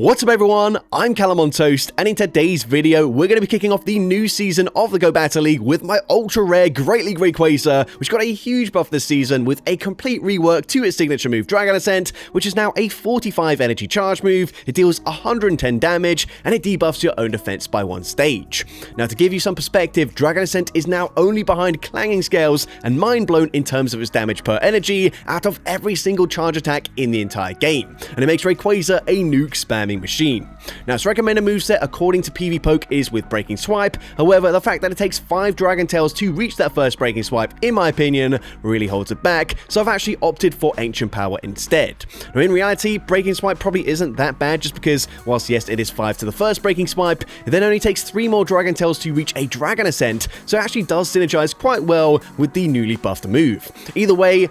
What's up everyone, I'm CallumOnToast, and in today's video we're going to be kicking off the new season of the Go Battle League with my ultra rare Great League Rayquaza, which got a huge buff this season with a complete rework to its signature move Dragon Ascent, which is now a 45 energy charge move. It deals 110 damage and it debuffs your own defense by 1 stage. Now to give you some perspective, Dragon Ascent is now only behind Clanging Scales and Mind Blown in terms of its damage per energy out of every single charge attack in the entire game, and it makes Rayquaza a nuke spamming machine. Now its recommended moveset according to PvPoke is with Breaking Swipe, however the fact that it takes 5 Dragon Tails to reach that first Breaking Swipe in my opinion really holds it back, so I've actually opted for Ancient Power instead. Now in reality, Breaking Swipe probably isn't that bad just because whilst yes it is 5 to the first Breaking Swipe, it then only takes 3 more Dragon Tails to reach a Dragon Ascent, so it actually does synergize quite well with the newly buffed move. Either way,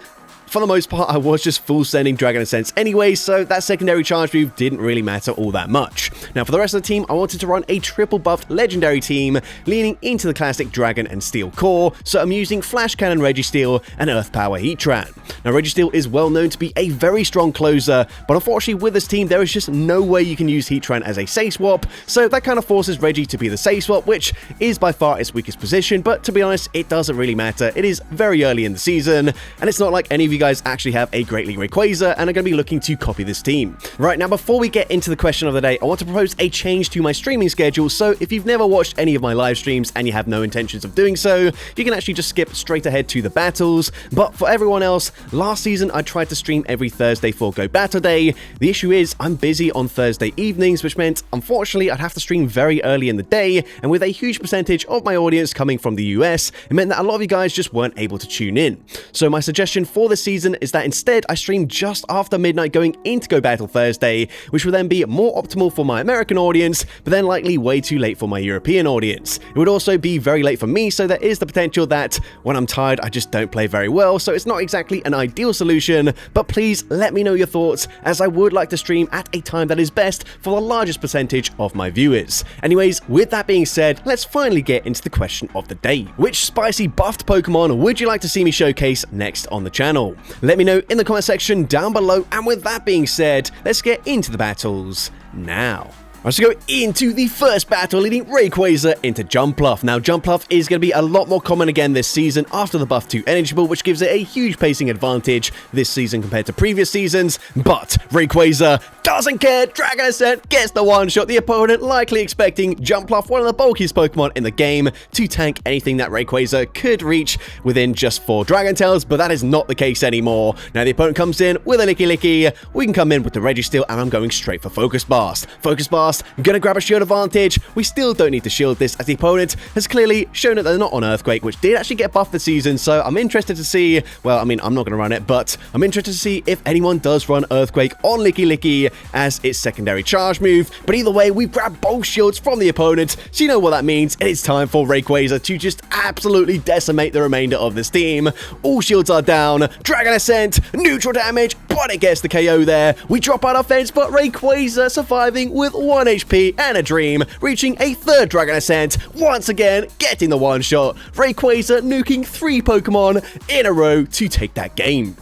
for the most part, I was just full sending Dragon Ascents anyway, so that secondary charge move didn't really matter all that much. Now for the rest of the team, I wanted to run a triple buffed legendary team, leaning into the classic Dragon and Steel core, so I'm using Flash Cannon Registeel and Earth Power Heatran. Now Registeel is well known to be a very strong closer, but unfortunately with this team there is just no way you can use Heatran as a safe swap, so that kind of forces Reggie to be the safe swap, which is by far its weakest position, but to be honest, it doesn't really matter. It is very early in the season, and it's not like any of you guys actually have a Great League Rayquaza and are going to be looking to copy this team. Right, now before we get into the question of the day, I want to propose a change to my streaming schedule, so if you've never watched any of my live streams and you have no intentions of doing so, you can actually just skip straight ahead to the battles, but for everyone else, last season I tried to stream every Thursday for Go Battle Day. The issue is I'm busy on Thursday evenings, which meant unfortunately I'd have to stream very early in the day, and with a huge percentage of my audience coming from the US, it meant that a lot of you guys just weren't able to tune in. So my suggestion for this season is that instead I stream just after midnight going into Go Battle Thursday, which will then be more optimal for my American audience, but then likely way too late for my European audience. It would also be very late for me, so there is the potential that when I'm tired I just don't play very well, so it's not exactly an ideal solution, but please let me know your thoughts, as I would like to stream at a time that is best for the largest percentage of my viewers. Anyways, with that being said, let's finally get into the question of the day. Which spicy buffed Pokemon would you like to see me showcase next on the channel? Let me know in the comment section down below, and with that being said, let's get into the battles now. Let's go into the first battle, leading Rayquaza into Jumpluff. Now, Jumpluff is going to be a lot more common again this season after the buff to Energy Ball, which gives it a huge pacing advantage this season compared to previous seasons, but Rayquaza doesn't care. Dragon Ascent gets the one-shot, the opponent likely expecting Jumpluff, one of the bulkiest Pokemon in the game, to tank anything that Rayquaza could reach within just 4 Dragon Tails, but that is not the case anymore. Now, the opponent comes in with a Licky, we can come in with the Registeel, and I'm going straight for Focus Blast. Focus Blast, I'm gonna grab a shield advantage. We still don't need to shield this, as the opponent has clearly shown that they're not on Earthquake, which did actually get buffed this season, so I'm interested to see, well, I mean, I'm not gonna run it, but I'm interested to see if anyone does run Earthquake on Licky as its secondary charge move. But either way, we've grabbed both shields from the opponent, so you know what that means, and it's time for Rayquaza to just absolutely decimate the remainder of this team. All shields are down, Dragon Ascent, neutral damage, but it gets the KO there. We drop out our fence, but Rayquaza surviving with 1 HP and a dream, reaching a 3rd Dragon Ascent, once again getting the one-shot. Rayquaza nuking 3 Pokemon in a row to take that game.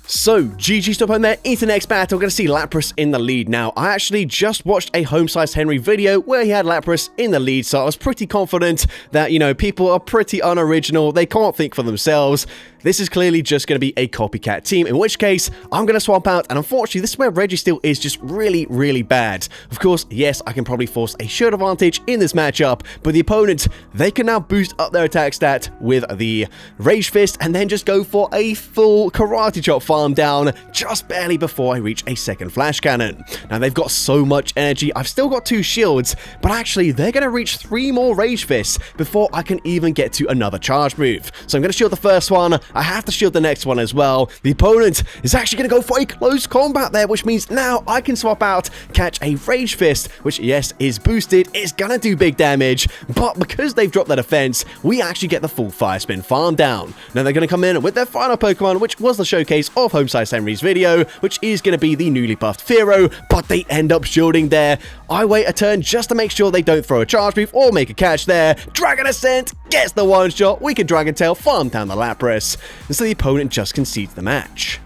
So, GG stop home there, into the next battle. We're going to see Lapras in the lead now. I actually just watched a home-sized Henry video where he had Lapras in the lead, so I was pretty confident that, you know, people are pretty unoriginal, they can't think for themselves. This is clearly just going to be a copycat team, in which case I'm going to swap out, and unfortunately this is where Registeel is just really bad. Of course, yes, I can probably force a shield advantage in this matchup, but the opponent, they can now boost up their attack stat with the Rage Fist and then just go for a full Karate Chop farm down just barely before I reach a 2nd Flash Cannon. Now they've got so much energy, I've still got 2 shields, but actually they're going to reach 3 more Rage Fists before I can even get to another charge move. So I'm going to shield the first one, I have to shield the next one as well. The opponent is actually going to go for a close combat there, which means now I can swap out, catch a Rage Fist, which yes, is boosted, it's going to do big damage, but because they've dropped their defense, we actually get the full Fire Spin farm down. Now they're going to come in with their final Pokemon, which was the showcase of Home-Sized Henry's video, which is going to be the newly buffed Fearow, but they end up shielding there. I wait a turn just to make sure they don't throw a charge move or make a catch there. Dragon Ascent gets the one shot. We can Dragon Tail farm down the Lapras, and so the opponent just concedes the match.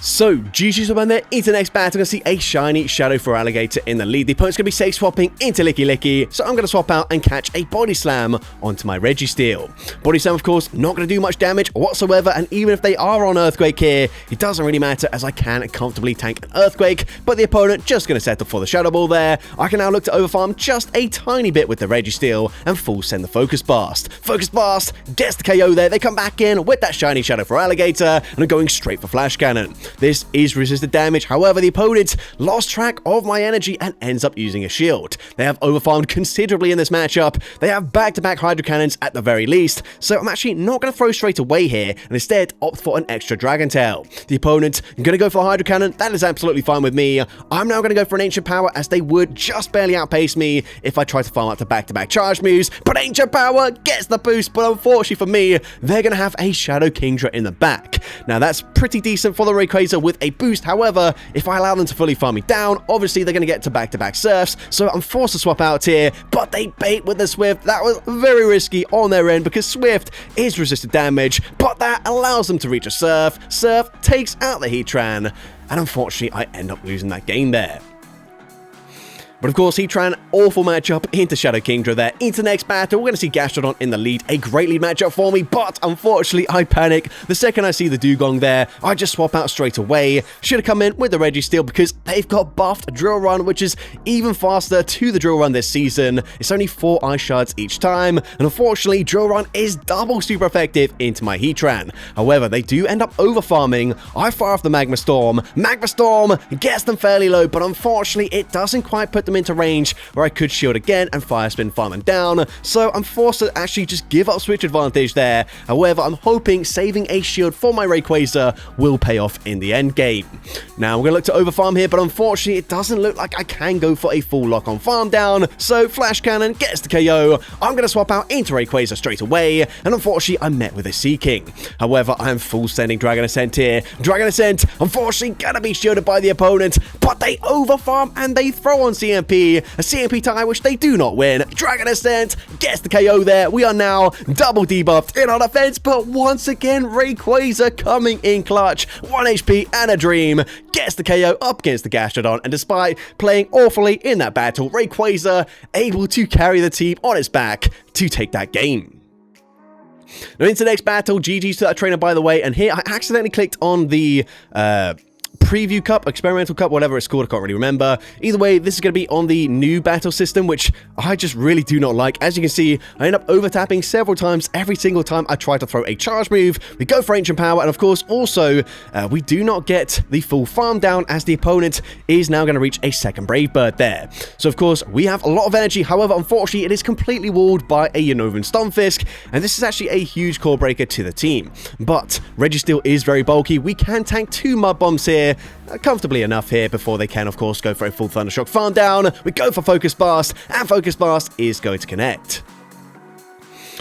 So, GG's up on there. Into the next battle, we're going to see a shiny Shadow for Alligator in the lead. The opponent's going to be safe swapping into Licky Licky, so I'm going to swap out and catch a Body Slam onto my Registeel. Body Slam, of course, not going to do much damage whatsoever, and even if they are on Earthquake here, it doesn't really matter as I can comfortably tank an Earthquake, but the opponent just going to settle for the Shadow Ball there. I can now look to overfarm just a tiny bit with the Registeel and full send the Focus Blast. Focus Blast gets the KO there. They come back in with that shiny Shadow for Alligator and are going straight for Flash Cannon. This is resisted damage, however the opponent lost track of my energy and ends up using a shield. They have overfarmed considerably in this matchup. They have back-to-back Hydro Cannons at the very least, so I'm actually not going to throw straight away here and instead opt for an extra Dragon Tail. The opponent going to go for Hydro Cannon. That is absolutely fine with me. I'm now going to go for an Ancient Power as they would just barely outpace me if I try to farm out to back-to-back charge moves, but Ancient Power gets the boost, but unfortunately for me, they're going to have a Shadow Kingdra in the back. Now that's pretty decent for the Rayquaza with a boost, however, if I allow them to fully farm me down, obviously they're going to get to back-to-back Surfs, so I'm forced to swap out here, but they bait with the Swift. That was very risky on their end because Swift is resisted damage, but that allows them to reach a Surf. Surf takes out the Heatran, and unfortunately I end up losing that game there. But of course, Heatran, awful matchup into Shadow Kingdra there. Into the next battle, we're going to see Gastrodon in the lead. A great lead matchup for me, but unfortunately, I panic. The second I see the Dugong there, I just swap out straight away. Should have come in with the Registeel because they've got buffed Drill Run, which is even faster to the Drill Run this season. It's only 4 Ice Shards each time, and unfortunately, Drill Run is double super effective into my Heatran. However, they do end up over-farming. I fire off the Magma Storm. Magma Storm gets them fairly low, but unfortunately, it doesn't quite put them into range where I could shield again and Fire Spin farm them down, so I'm forced to actually just give up switch advantage there. However, I'm hoping saving a shield for my Rayquaza will pay off in the end game. Now we're going to look to overfarm here, but unfortunately it doesn't look like I can go for a full lock on farm down, so Flash Cannon gets the KO. I'm going to swap out into Rayquaza straight away, and unfortunately I'm met with a Sea King. However, I am full sending Dragon Ascent here. Dragon Ascent unfortunately gonna be shielded by the opponent, but they overfarm and they throw on CMP. A CMP tie which they do not win. Dragon Ascent gets the KO there. We are now double debuffed in our defense, but once again Rayquaza coming in clutch. 1 HP and a dream. Gets the KO up against the Gastrodon, and despite playing awfully in that battle, Rayquaza able to carry the team on its back to take that game. Now into the next battle, GG's to that trainer by the way, and here I accidentally clicked on the Preview Cup, Experimental Cup, whatever it's called, I can't really remember. Either way, this is going to be on the new battle system, which I just really do not like. As you can see, I end up over-tapping several times every single time I try to throw a charge move. We go for Ancient Power, and of course, also, we do not get the full farm down as the opponent is now going to reach a second Brave Bird there. So, of course, we have a lot of energy. However, unfortunately, it is completely walled by a Unnovan Stunfisk, and this is actually a huge core breaker to the team. But Registeel is very bulky. We can tank 2 Mud Bombs here, comfortably enough here before they can, of course, go for a full Thundershock farm down. We go for Focus Blast, and Focus Blast is going to connect.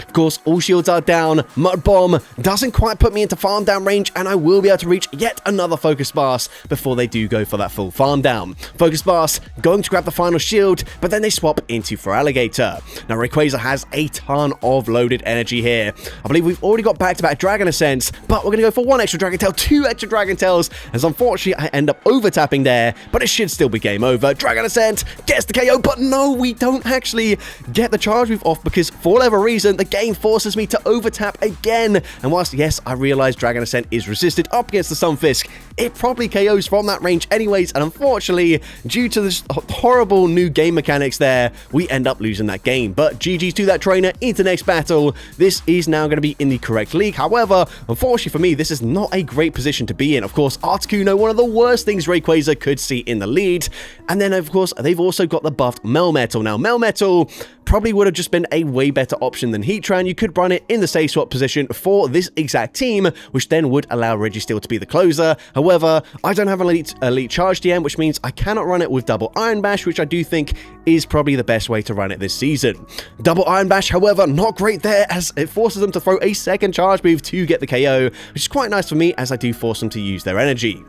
Of course, all shields are down. Mud Bomb doesn't quite put me into farm down range, and I will be able to reach yet another Focus Blast before they do go for that full farm down. Focus Blast going to grab the final shield, but then they swap into Feraligatr. Now, Rayquaza has a ton of loaded energy here. I believe we've already got back-to-back Dragon Ascents, but we're going to go for 1 extra Dragon Tail, 2 extra Dragon Tails, as unfortunately I end up over-tapping there, but it should still be game over. Dragon Ascent gets the KO, but no, we don't actually get the charge move off because for whatever reason, the game forces me to over-tap again. And whilst, yes, I realize Dragon Ascent is resisted up against the Stunfisk, it probably KOs from that range anyways, and unfortunately, due to this horrible new game mechanics there, we end up losing that game. But GG's to that trainer into next battle. This is now going to be in the correct league. However, unfortunately for me, this is not a great position to be in. Of course, Articuno, one of the worst things Rayquaza could see in the lead. And then, of course, they've also got the buffed Melmetal. Now, Melmetal probably would have just been a way better option than Heatran. You could run it in the safe swap position for this exact team, which then would allow Registeel to be the closer. However, I don't have an elite charge DM, which means I cannot run it with double Iron Bash, which I do think is probably the best way to run it this season. Double Iron Bash, however, not great there, as it forces them to throw a second charge move to get the KO, which is quite nice for me as I do force them to use their energy.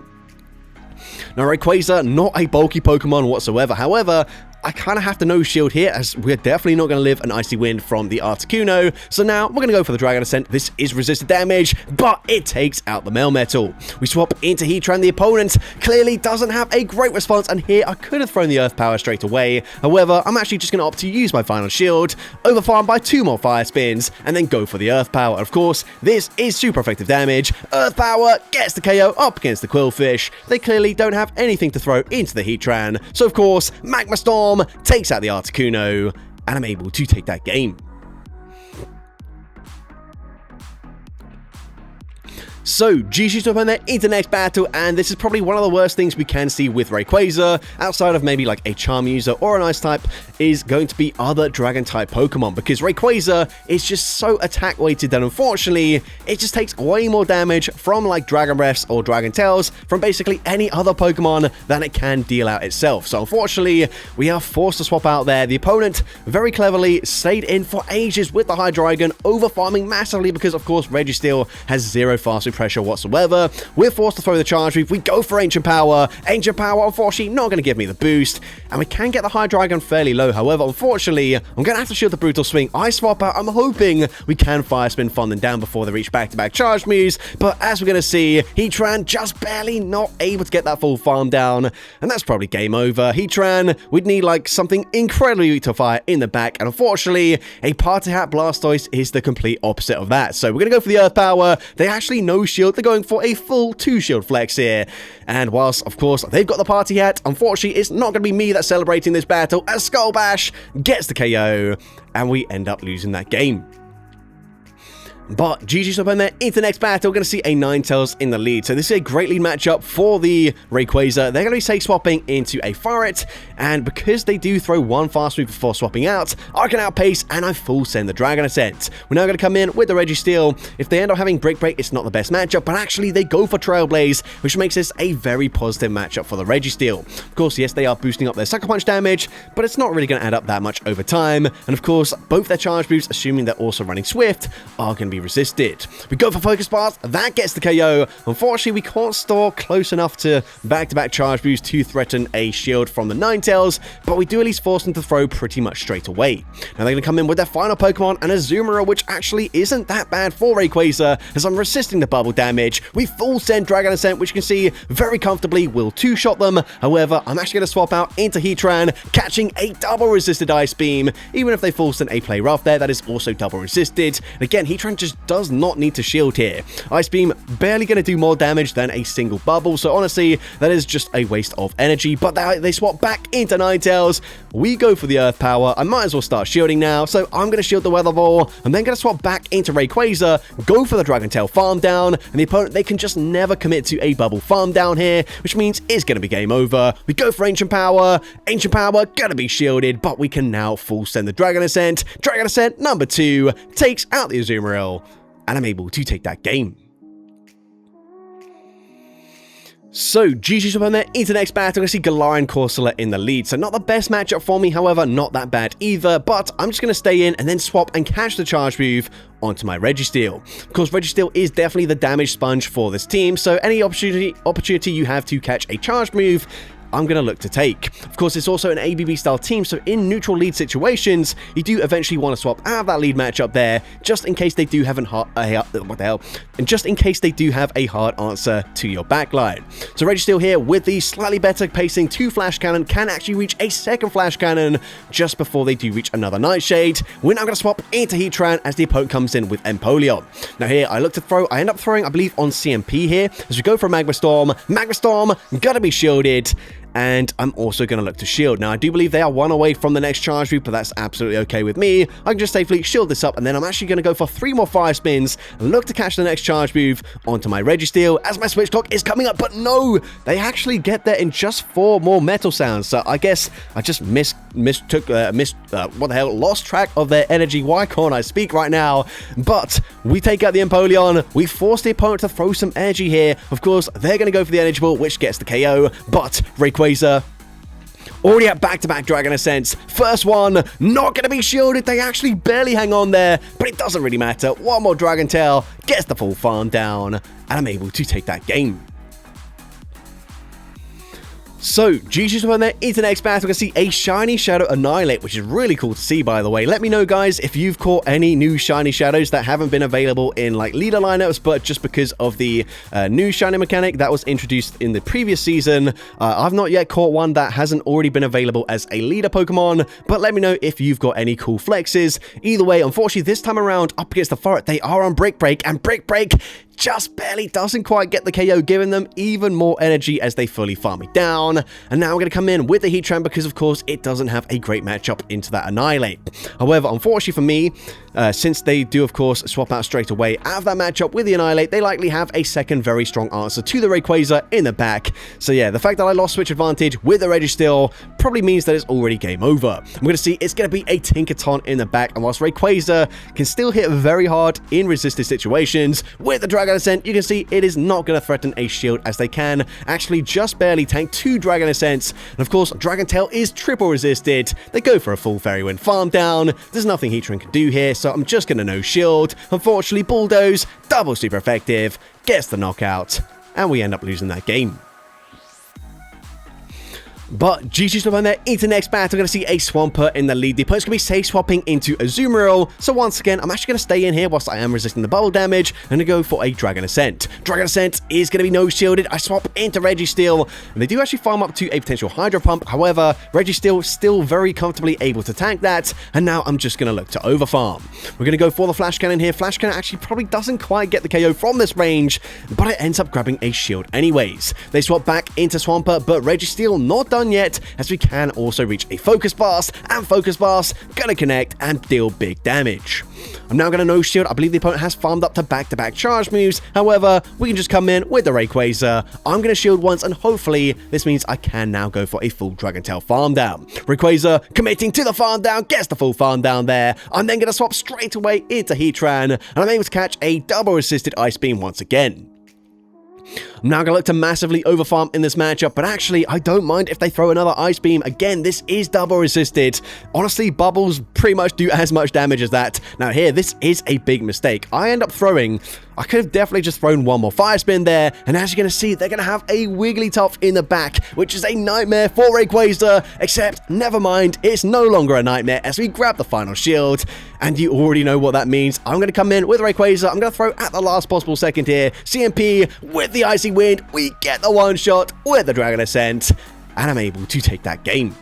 Now, Rayquaza, not a bulky Pokemon whatsoever. However, I kind of have to no shield here, as we're definitely not going to live an Icy Wind from the Articuno. So now we're going to go for the Dragon Ascent. This is resisted damage, but it takes out the Melmetal. We swap into Heatran. The opponent clearly doesn't have a great response, and here I could have thrown the Earth Power straight away. However, I'm actually just going to opt to use my final shield, overfarm by 2 more Fire Spins, and then go for the Earth Power. Of course, this is super effective damage. Earth Power gets the KO up against the Quillfish. They clearly don't have anything to throw into the Heatran, so of course, Magma Storm takes out the Articuno, and I'm able to take that game. So, GG's up on there into the next battle, and this is probably one of the worst things we can see with Rayquaza, outside of maybe like a Charm user or an Ice type, is going to be other Dragon type Pokemon, because Rayquaza is just so attack weighted that unfortunately, it just takes way more damage from like Dragon Breaths or Dragon Tails from basically any other Pokemon than it can deal out itself. So unfortunately, we are forced to swap out there. The opponent very cleverly stayed in for ages with the Hydreigon, over farming massively because of course Registeel has 0 fast pressure whatsoever. We're forced to throw the Charge Move. We go for Ancient Power. Ancient Power, unfortunately, not going to give me the boost. And we can get the Hydreigon fairly low. However, unfortunately, I'm going to have to shield the Brutal Swing. I swap out. I'm hoping we can Fire Spin Fun them down before they reach back-to-back Charge Moves. But as we're going to see, Heatran just barely not able to get that full farm down. And that's probably game over. Heatran, we'd need like something incredibly weak to fire in the back. And unfortunately, a Party Hat Blastoise is the complete opposite of that. So we're going to go for the Earth Power. They actually know shield. They're going for a full 2 shield flex here. And whilst, of course, they've got the Party Hat, unfortunately, it's not going to be me that's celebrating this battle, as Skull Bash gets the KO, and we end up losing that game. But GG's up in there into the next battle. We're going to see a Ninetales in the lead. So this is a great lead matchup for the Rayquaza. They're going to be safe swapping into a Farret. And because they do throw 1 fast move before swapping out, I can outpace and I full send the Dragon Ascent. We're now going to come in with the Registeel. If they end up having Brick Break, it's not the best matchup. But actually, they go for Trailblaze, which makes this a very positive matchup for the Registeel. Of course, yes, they are boosting up their Sucker Punch damage, but it's not really going to add up that much over time. And of course, both their Charge Moves, assuming they're also running Swift, are going to be resisted. We go for Focus Blast, that gets the KO. Unfortunately, we can't store close enough to back-to-back Charge Moves to threaten a shield from the Ninetales, but we do at least force them to throw pretty much straight away. Now they're going to come in with their final Pokemon, and a Azumarill, which actually isn't that bad for Rayquaza, as I'm resisting the bubble damage. We full send Dragon Ascent, which you can see very comfortably will 2-shot them. However, I'm actually going to swap out into Heatran, catching a double resisted Ice Beam. Even if they full send a Play Rough there, that is also double resisted. And again, Heatran just does not need to shield here. Ice Beam barely going to do more damage than a single bubble, so honestly, that is just a waste of energy. But they swap back into Ninetales. We go for the Earth Power. I might as well start shielding now, so I'm going to shield the Weather Ball. I'm then going to swap back into Rayquaza, go for the Dragon Tail farm down, and the opponent, they can just never commit to a bubble farm down here, which means it's going to be game over. We go for Ancient Power. Ancient Power going to be shielded, but we can now full send the Dragon Ascent. Dragon Ascent number 2 takes out the Azumarill, and I'm able to take that game. So, GG's up on there into the next battle. I see Galarian Corsola in the lead. So, not the best matchup for me, however, not that bad either. But I'm just going to stay in and then swap and catch the Charge Move onto my Registeel. Of course, Registeel is definitely the damage sponge for this team. So, any opportunity you have to catch a Charge Move, I'm going to look to take. Of course, it's also an ABB style team, so in neutral lead situations, you do eventually want to swap out of that lead matchup there, just in case they do have just in case they do have a hard answer to your backline. So Registeel here with the slightly better pacing 2 Flash Cannon can actually reach a second Flash Cannon just before they do reach another Nightshade. We're now going to swap into Heatran as the opponent comes in with Empoleon. Now here, I look to throw, I end up throwing, I believe, on CMP here, as we go for Magma Storm. Magma Storm, gotta be shielded. And I'm also going to look to shield. Now, I do believe they are 1 away from the next Charge Move, but that's absolutely okay with me. I can just safely shield this up, and then I'm actually going to go for 3 more Fire Spins and look to catch the next Charge Move onto my Registeel as my Switch Clock is coming up. But no, they actually get there in just 4 more Metal Sounds. So I guess I just lost track of their energy. Why can't I speak right now? But we take out the Empoleon. We force the opponent to throw some energy here. Of course, they're going to go for the Energy Ball, which gets the KO. But Rayquaza already at back-to-back Dragon Ascents. First one, not going to be shielded. They actually barely hang on there, but it doesn't really matter. 1 more Dragon Tail, gets the full farm down, and I'm able to take that game. So, GG's on there into the next battle. We're going to see a shiny shadow annihilate, which is really cool to see, by the way. Let me know, guys, if you've caught any new shiny shadows that haven't been available in like leader lineups, but just because of the new shiny mechanic that was introduced in the previous season. I've not yet caught one that hasn't already been available as a leader Pokemon, but let me know if you've got any cool flexes. Either way, unfortunately, this time around, up against the Forest, they are on Brick Break, and Brick Break just barely doesn't quite get the KO, giving them even more energy as they fully farm me down. And now we're going to come in with the Heatran because, of course, it doesn't have a great matchup into that Annihilate. However, unfortunately for me, since they do, of course, swap out straight away out of that matchup with the Annihilate, they likely have a second very strong answer to the Rayquaza in the back. So yeah, the fact that I lost switch advantage with the Registeel probably means that it's already game over. I'm going to see it's going to be a Tinkaton in the back, and whilst Rayquaza can still hit very hard in resisted situations, with the Dragon Ascent, you can see it is not going to threaten a shield as they can actually just barely tank 2 Dragon Ascents. And of course, Dragon Tail is triple resisted. They go for a full Fairy Wind farm down. There's nothing Heatran can do here, so I'm just going to no shield. Unfortunately, Bulldoze, double super effective, gets the knockout, and we end up losing that game. But GG's on there into the next battle. We're going to see a Swampert in the lead. The opponent's going to be safe swapping into Azumarill. So once again, I'm actually going to stay in here whilst I am resisting the bubble damage and to go for a Dragon Ascent. Dragon Ascent is going to be no shielded. I swap into Registeel, and they do actually farm up to a potential Hydro Pump. However, Registeel still very comfortably able to tank that, and now I'm just going to look to overfarm. We're going to go for the Flash Cannon here. Flash Cannon actually probably doesn't quite get the KO from this range, but it ends up grabbing a shield anyways. They swap back into Swampert, but Registeel not done yet, as we can also reach a Focus Blast, and Focus Blast gonna connect and deal big damage. I'm now gonna no shield. I believe the opponent has farmed up to back-to-back charge moves. However, we can just come in with the Rayquaza. I'm gonna shield once, and hopefully this means I can now go for a full Dragon Tail farm down. Rayquaza committing to the farm down, gets the full farm down there. I'm then gonna swap straight away into Heatran, and I'm able to catch a double resisted Ice Beam once again. I'm now going to look to massively overfarm in this matchup, but actually, I don't mind if they throw another Ice Beam. Again, this is double resisted. Honestly, Bubbles pretty much do as much damage as that. Now here, this is a big mistake. I end up throwing... I could have definitely just thrown one more Fire Spin there, and as you're going to see, they're going to have a Wigglytuff in the back, which is a nightmare for Rayquaza, except, never mind, it's no longer a nightmare as we grab the final shield, and you already know what that means. I'm going to come in with Rayquaza. I'm going to throw at the last possible second here. CMP with the Icy Wind. We get the one shot with the Dragon Ascent, and I'm able to take that game.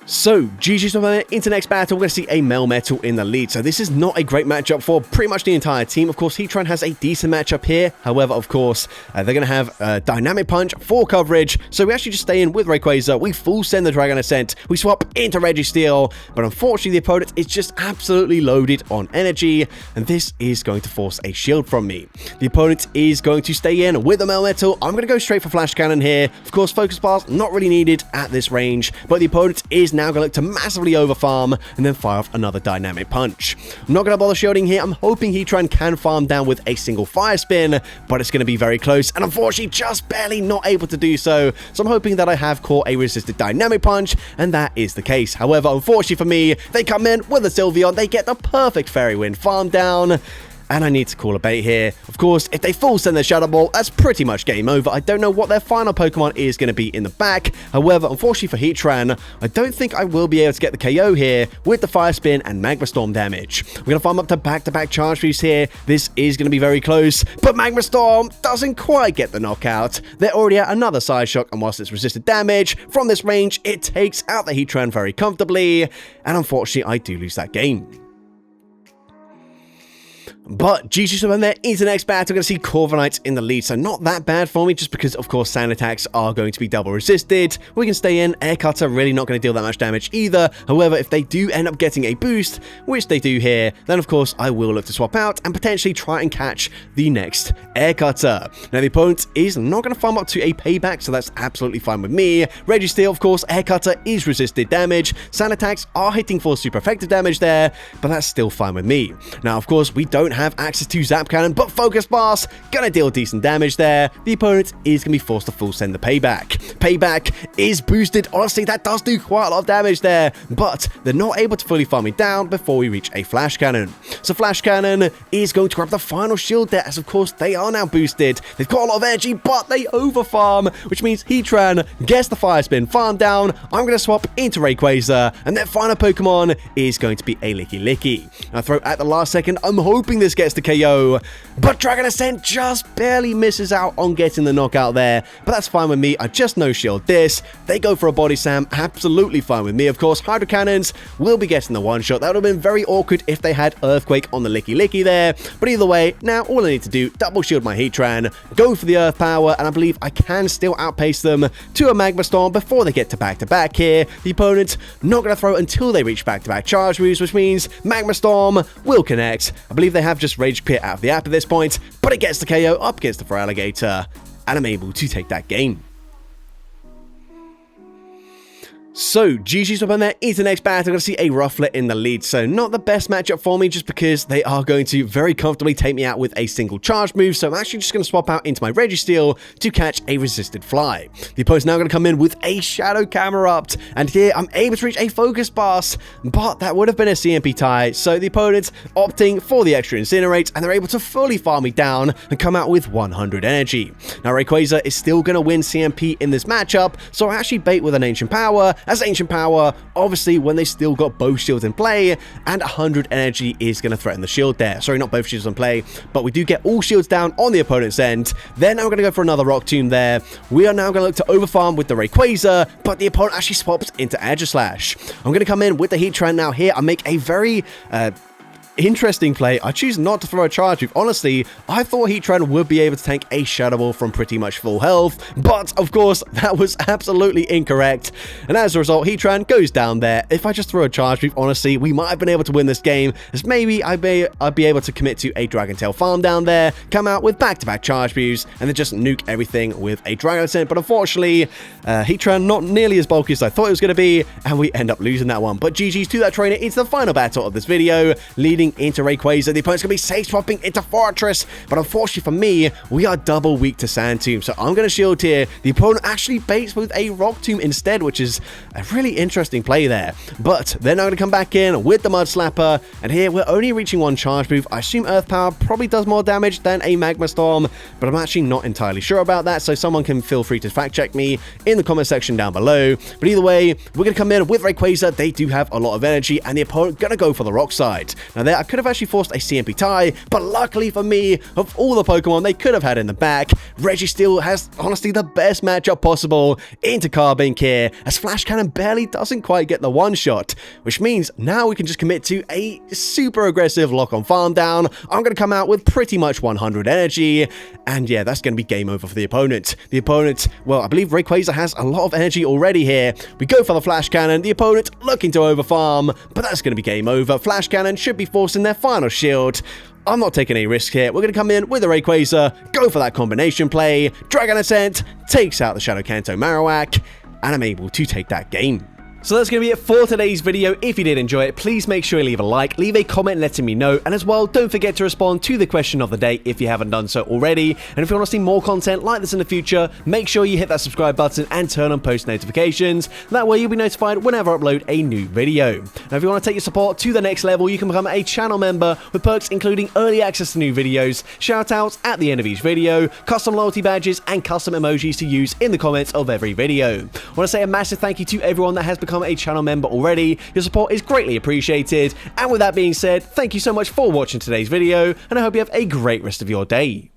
So, GG's into the next battle. We're going to see a Melmetal in the lead. So this is not a great matchup for pretty much the entire team. Of course, Heatran has a decent matchup here. However, of course, they're going to have Dynamic Punch for coverage. So we actually just stay in with Rayquaza. We full send the Dragon Ascent. We swap into Registeel. But unfortunately, the opponent is just absolutely loaded on energy. And this is going to force a shield from me. The opponent is going to stay in with the Melmetal. I'm going to go straight for Flash Cannon here. Of course, Focus Blast not really needed at this range. But the opponent is now going to look to massively overfarm and then fire off another Dynamic Punch. I'm not going to bother shielding here. I'm hoping Heatran can farm down with a single Fire Spin, but it's going to be very close, and unfortunately just barely not able to do so. So I'm hoping that I have caught a resisted Dynamic Punch, and that is the case. However, unfortunately for me, they come in with a Sylveon. They get the perfect Fairy Wind farm down, and I need to call a bait here. Of course, if they full send their Shadow Ball, that's pretty much game over. I don't know what their final Pokemon is going to be in the back. However, unfortunately for Heatran, I don't think I will be able to get the KO here with the Fire Spin and Magma Storm damage. We're going to farm up to back-to-back charge moves here. This is going to be very close, but Magma Storm doesn't quite get the knockout. They're already at another Side Shock, and whilst it's resisted damage, from this range, it takes out the Heatran very comfortably, and unfortunately, I do lose that game. But GG's on there into the next battle. We're going to see Corviknight in the lead, so not that bad for me, just because, of course, Sand Attacks are going to be double resisted. We can stay in. Air Cutter really not going to deal that much damage either. However, if they do end up getting a boost, which they do here, then, of course, I will look to swap out and potentially try and catch the next Air Cutter. Now, the opponent is not going to farm up to a payback, so that's absolutely fine with me. Registeel, of course, Air Cutter is resisted damage. Sand Attacks are hitting for super effective damage there, but that's still fine with me. Now, of course, we don't have have access to Zap Cannon, but Focus Blast gonna deal decent damage there. The opponent is gonna be forced to full send the Payback. Payback is boosted. Honestly, that does do quite a lot of damage there, but they're not able to fully farm me down before we reach a Flash Cannon. So Flash Cannon is going to grab the final shield there, as of course they are now boosted. They've got a lot of energy, but they overfarm, which means Heatran gets the Fire Spin farm down. I'm going to swap into Rayquaza, and their final Pokemon is going to be a Licky. I throw at the last second. I'm hoping this gets the KO, but Dragon Ascent just barely misses out on getting the knockout there, but that's fine with me. I just no-shield this. They go for a Body Slam. Absolutely fine with me. Of course, Hydro Cannons will be getting the one-shot. That would have been very awkward if they had Earthquake on the Licky there, but either way, now all I need to do, double shield my Heatran, go for the Earth Power, and I believe I can still outpace them to a Magma Storm before they get to back-to-back here. The opponent not going to throw until they reach back-to-back charge moves, which means Magma Storm will connect. I believe they have just Rage Pit out of the app at this point, but it gets the KO up against the Feraligatr, and I'm able to take that game. So, GG's up on there into the next battle. I'm going to see a Rufflet in the lead, so not the best matchup for me just because they are going to very comfortably take me out with a single charge move, so I'm actually just going to swap out into my Registeel to catch a Resisted Fly. The opponent's now going to come in with a Shadow Camerupt, and here I'm able to reach a Focus Blast, but that would have been a CMP tie, so the opponent's opting for the extra Incinerate, and they're able to fully farm me down and come out with 100 energy. Now, Rayquaza is still going to win CMP in this matchup, so I actually bait with an Ancient Power, as Ancient Power, obviously, when they still got both shields in play, and 100 energy is going to threaten the shield there. Sorry, not both shields in play, but we do get all shields down on the opponent's end. Then I'm going to go for another Rock Tomb there. We are now going to look to overfarm with the Rayquaza, but the opponent actually swaps into Aegislash. I'm going to come in with the Heatran now here. I make a very interesting play. I choose not to throw a charge move. Honestly, I thought Heatran would be able to tank a Shadow Ball from pretty much full health, but of course, that was absolutely incorrect. And as a result, Heatran goes down there. If I just throw a charge move, honestly, we might have been able to win this game, as maybe I'd be able to commit to a Dragon Tail farm down there, come out with back-to-back charge moves, and then just nuke everything with a Dragon Ascent. But unfortunately, Heatran not nearly as bulky as I thought it was going to be, and we end up losing that one. But GG's to that trainer. It's the final battle of this video, leading into Rayquaza. The opponent's going to be safe swapping into Fortress, but unfortunately for me, we are double weak to Sand Tomb, so I'm going to shield here. The opponent actually baits with a Rock Tomb instead, which is a really interesting play there. But they're now going to come back in with the Mud Slapper, and here we're only reaching one charge move. I assume Earth Power probably does more damage than a Magma Storm, but I'm actually not entirely sure about that, so someone can feel free to fact check me in the comment section down below. But either way, we're going to come in with Rayquaza. They do have a lot of energy, and the opponent going to go for the Rock side. Now there, I could have actually forced a CMP tie, but luckily for me, of all the Pokemon they could have had in the back, Registeel has honestly the best matchup possible into Carbink here, as Flash Cannon barely doesn't quite get the one-shot, which means now we can just commit to a super aggressive lock-on farm down. I'm going to come out with pretty much 100 energy, and yeah, that's going to be game over for the opponent. The opponent, well, I believe Rayquaza has a lot of energy already here. We go for the Flash Cannon, the opponent looking to overfarm, but that's going to be game over. Flash Cannon should be forcing their final shield. I'm not taking any risk here. We're going to come in with a Rayquaza, go for that combination play. Dragon Ascent takes out the Shadow Kanto Marowak, and I'm able to take that game. So that's going to be it for today's video. If you did enjoy it, please make sure you leave a like, leave a comment letting me know, and as well, don't forget to respond to the question of the day if you haven't done so already. And if you want to see more content like this in the future, make sure you hit that subscribe button and turn on post notifications. That way you'll be notified whenever I upload a new video. Now if you want to take your support to the next level, you can become a channel member with perks including early access to new videos, shoutouts at the end of each video, custom loyalty badges, and custom emojis to use in the comments of every video. I want to say a massive thank you to everyone that has become a channel member already. Your support is greatly appreciated. And with that being said, thank you so much for watching today's video, and I hope you have a great rest of your day.